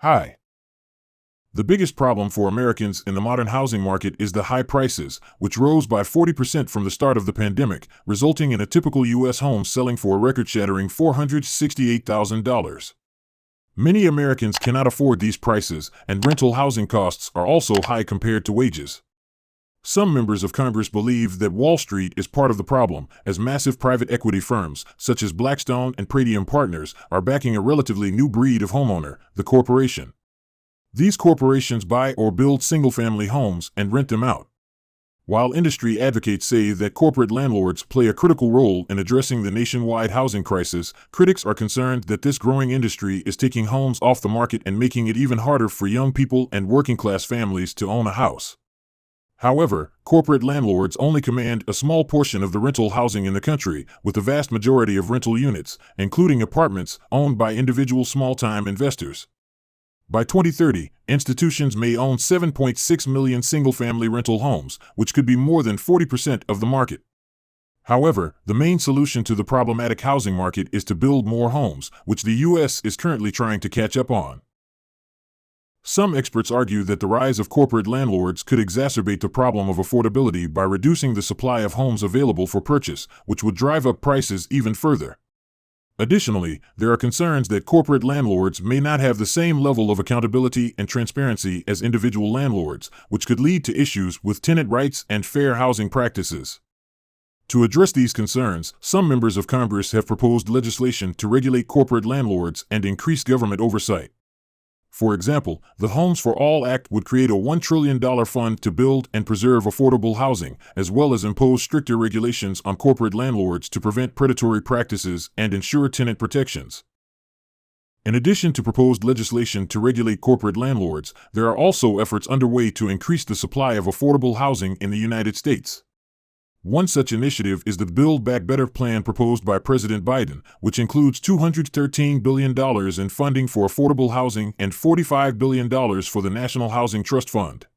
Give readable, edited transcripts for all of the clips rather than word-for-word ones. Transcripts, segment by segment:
Hi. The biggest problem for Americans in the modern housing market is the high prices, which rose by 40% from the start of the pandemic, resulting in a typical U.S. home selling for a record-shattering $468,000. Many Americans cannot afford these prices, and rental housing costs are also high compared to wages. Some members of Congress believe that Wall Street is part of the problem, as massive private equity firms, such as Blackstone and Pretium Partners, are backing a relatively new breed of homeowner, the corporation. These corporations buy or build single-family homes and rent them out. While industry advocates say that corporate landlords play a critical role in addressing the nationwide housing crisis, critics are concerned that this growing industry is taking homes off the market and making it even harder for young people and working-class families to own a house. However, corporate landlords only command a small portion of the rental housing in the country, with the vast majority of rental units, including apartments, owned by individual small-time investors. By 2030, institutions may own 7.6 million single-family rental homes, which could be more than 40% of the market. However, the main solution to the problematic housing market is to build more homes, which the U.S. is currently trying to catch up on. Some experts argue that the rise of corporate landlords could exacerbate the problem of affordability by reducing the supply of homes available for purchase, which would drive up prices even further. Additionally, there are concerns that corporate landlords may not have the same level of accountability and transparency as individual landlords, which could lead to issues with tenant rights and fair housing practices. To address these concerns, some members of Congress have proposed legislation to regulate corporate landlords and increase government oversight. For example, the Homes for All Act would create a $1 trillion fund to build and preserve affordable housing, as well as impose stricter regulations on corporate landlords to prevent predatory practices and ensure tenant protections. In addition to proposed legislation to regulate corporate landlords, there are also efforts underway to increase the supply of affordable housing in the United States. One such initiative is the Build Back Better plan proposed by President Biden, which includes $213 billion in funding for affordable housing and $45 billion for the National Housing Trust Fund.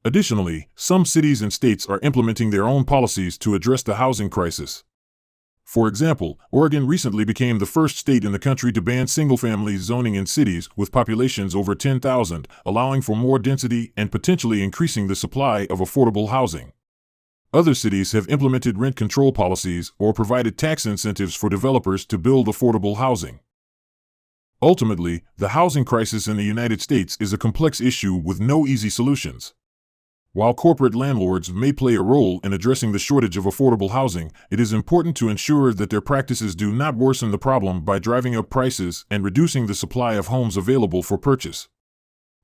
Additionally, some cities and states are implementing their own policies to address the housing crisis. For example, Oregon recently became the first state in the country to ban single-family zoning in cities with populations over 10,000, allowing for more density and potentially increasing the supply of affordable housing. Other cities have implemented rent control policies or provided tax incentives for developers to build affordable housing. Ultimately, the housing crisis in the United States is a complex issue with no easy solutions. While corporate landlords may play a role in addressing the shortage of affordable housing, it is important to ensure that their practices do not worsen the problem by driving up prices and reducing the supply of homes available for purchase.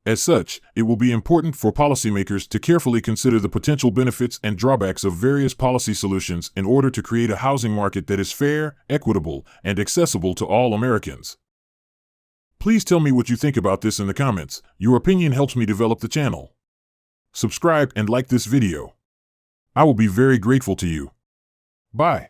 As such, it will be important for policymakers to carefully consider the potential benefits and drawbacks of various policy solutions in order to create a housing market that is fair, equitable, and accessible to all Americans. Please tell me what you think about this in the comments. Your opinion helps me develop the channel. Subscribe and like this video. I will be very grateful to you. Bye.